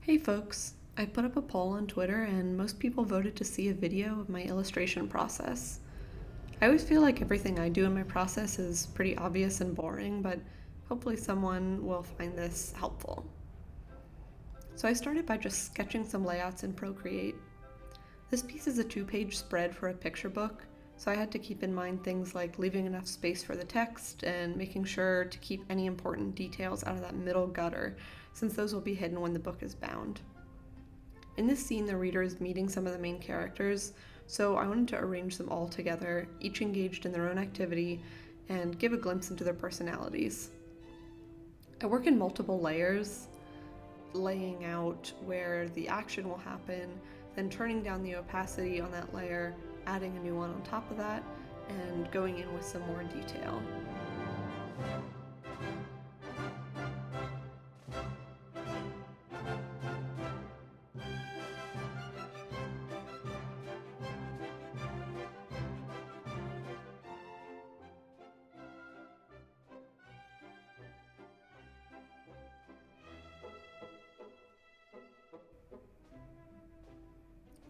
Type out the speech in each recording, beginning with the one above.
Hey folks, I put up a poll on Twitter and most people voted to see a video of my illustration process. I always feel like everything I do in my process is pretty obvious and boring, but hopefully someone will find this helpful. So I started by just sketching some layouts in Procreate. This piece is a 2-page spread for a picture book, so I had to keep in mind things like leaving enough space for the text and making sure to keep any important details out of that middle gutter, since those will be hidden when the book is bound. In this scene, the reader is meeting some of the main characters, so I wanted to arrange them all together, each engaged in their own activity, and give a glimpse into their personalities. I work in multiple layers, laying out where the action will happen, then turning down the opacity on that layer, adding a new one on top of that, and going in with some more detail.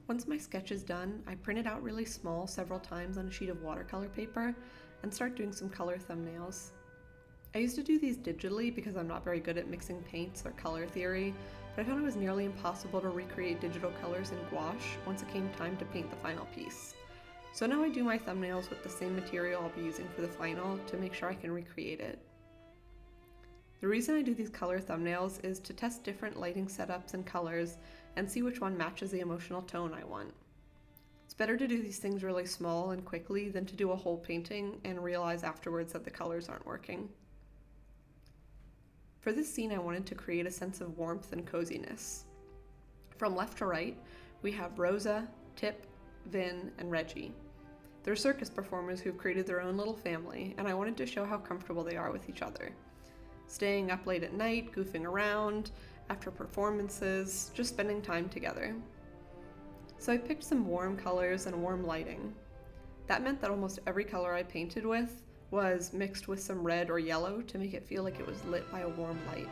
Once my sketch is done, I print it out really small several times on a sheet of watercolor paper and start doing some color thumbnails. I used to do these digitally because I'm not very good at mixing paints or color theory, but I found it was nearly impossible to recreate digital colors in gouache once it came time to paint the final piece. So now I do my thumbnails with the same material I'll be using for the final to make sure I can recreate it. The reason I do these color thumbnails is to test different lighting setups and colors and see which one matches the emotional tone I want. It's better to do these things really small and quickly than to do a whole painting and realize afterwards that the colors aren't working. For this scene, I wanted to create a sense of warmth and coziness. From left to right, we have Rosa, Tip, Vin, and Reggie. They're circus performers who've created their own little family, and I wanted to show how comfortable they are with each other. Staying up late at night, goofing around, after performances, just spending time together. So I picked some warm colors and warm lighting. That meant that almost every color I painted with was mixed with some red or yellow to make it feel like it was lit by a warm light.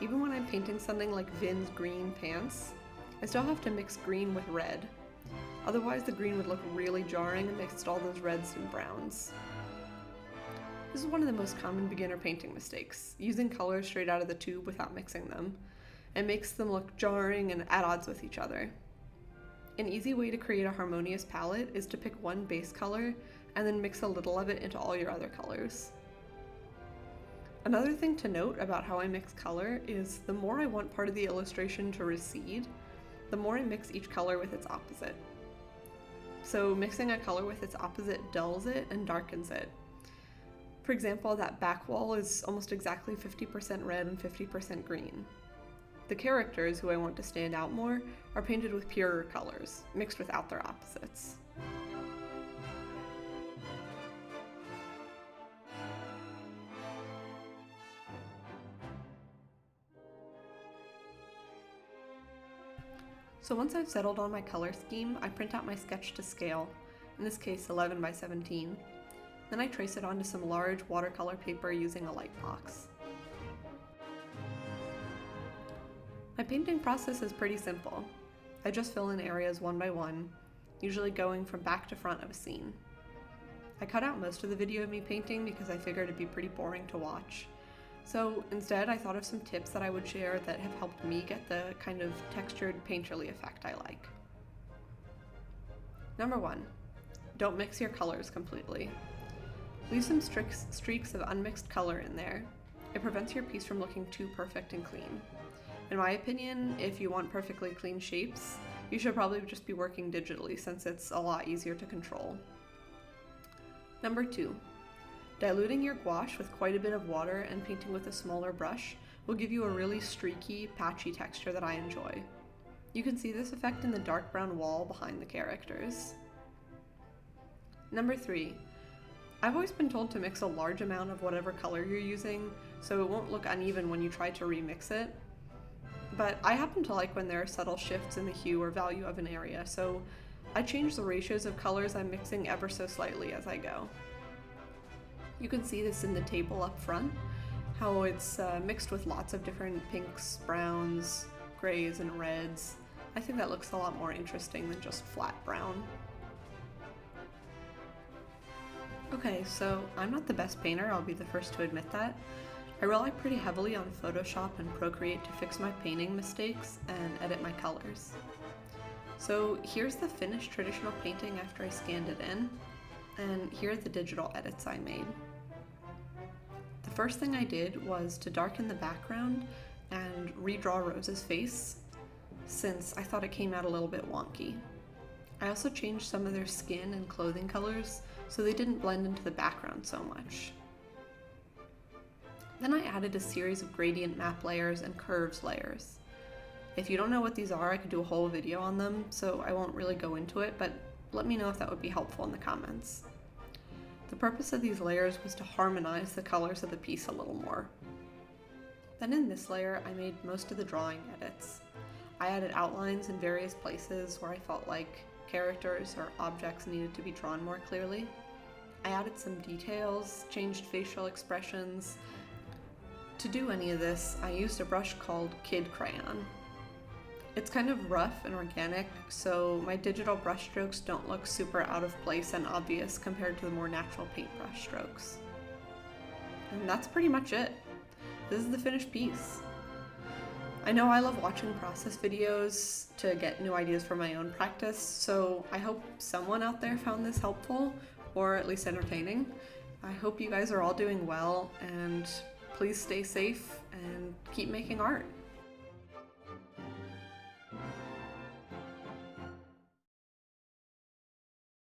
Even when I'm painting something like Vin's green pants, I still have to mix green with red. Otherwise the green would look really jarring amidst all those reds and browns. This is one of the most common beginner painting mistakes, using colors straight out of the tube without mixing them. It makes them look jarring and at odds with each other. An easy way to create a harmonious palette is to pick one base color and then mix a little of it into all your other colors. Another thing to note about how I mix color is the more I want part of the illustration to recede, the more I mix each color with its opposite. So mixing a color with its opposite dulls it and darkens it. For example, that back wall is almost exactly 50% red and 50% green. The characters, who I want to stand out more, are painted with purer colors, mixed without their opposites. So once I've settled on my color scheme, I print out my sketch to scale, in this case 11 by 17. Then I trace it onto some large watercolor paper using a light box. My painting process is pretty simple. I just fill in areas one by one, usually going from back to front of a scene. I cut out most of the video of me painting because I figured it'd be pretty boring to watch. So instead, I thought of some tips that I would share that have helped me get the kind of textured painterly effect I like. Number 1, don't mix your colors completely. Leave some streaks of unmixed color in there. It prevents your piece from looking too perfect and clean. In my opinion, if you want perfectly clean shapes, you should probably just be working digitally since it's a lot easier to control. Number 2, diluting your gouache with quite a bit of water and painting with a smaller brush will give you a really streaky, patchy texture that I enjoy. You can see this effect in the dark brown wall behind the characters. Number 3, I've always been told to mix a large amount of whatever color you're using, so it won't look uneven when you try to remix it. But I happen to like when there are subtle shifts in the hue or value of an area, so I change the ratios of colors I'm mixing ever so slightly as I go. You can see this in the table up front, how it's mixed with lots of different pinks, browns, grays and reds. I think that looks a lot more interesting than just flat brown. Okay, so I'm not the best painter, I'll be the first to admit that. I rely pretty heavily on Photoshop and Procreate to fix my painting mistakes and edit my colors. So here's the finished traditional painting after I scanned it in, and here are the digital edits I made. The first thing I did was to darken the background and redraw Rosa's face, since I thought it came out a little bit wonky. I also changed some of their skin and clothing colors so they didn't blend into the background so much. Then I added a series of gradient map layers and curves layers. If you don't know what these are, I could do a whole video on them, so I won't really go into it, but let me know if that would be helpful in the comments. The purpose of these layers was to harmonize the colors of the piece a little more. Then in this layer, I made most of the drawing edits. I added outlines in various places where I felt like characters or objects needed to be drawn more clearly. I added some details, changed facial expressions. To do any of this, I used a brush called Kid Crayon. It's kind of rough and organic, so my digital brush strokes don't look super out of place and obvious compared to the more natural paintbrush strokes. And that's pretty much it. This is the finished piece. I know I love watching process videos to get new ideas for my own practice, so I hope someone out there found this helpful, or at least entertaining. I hope you guys are all doing well, and please stay safe and keep making art.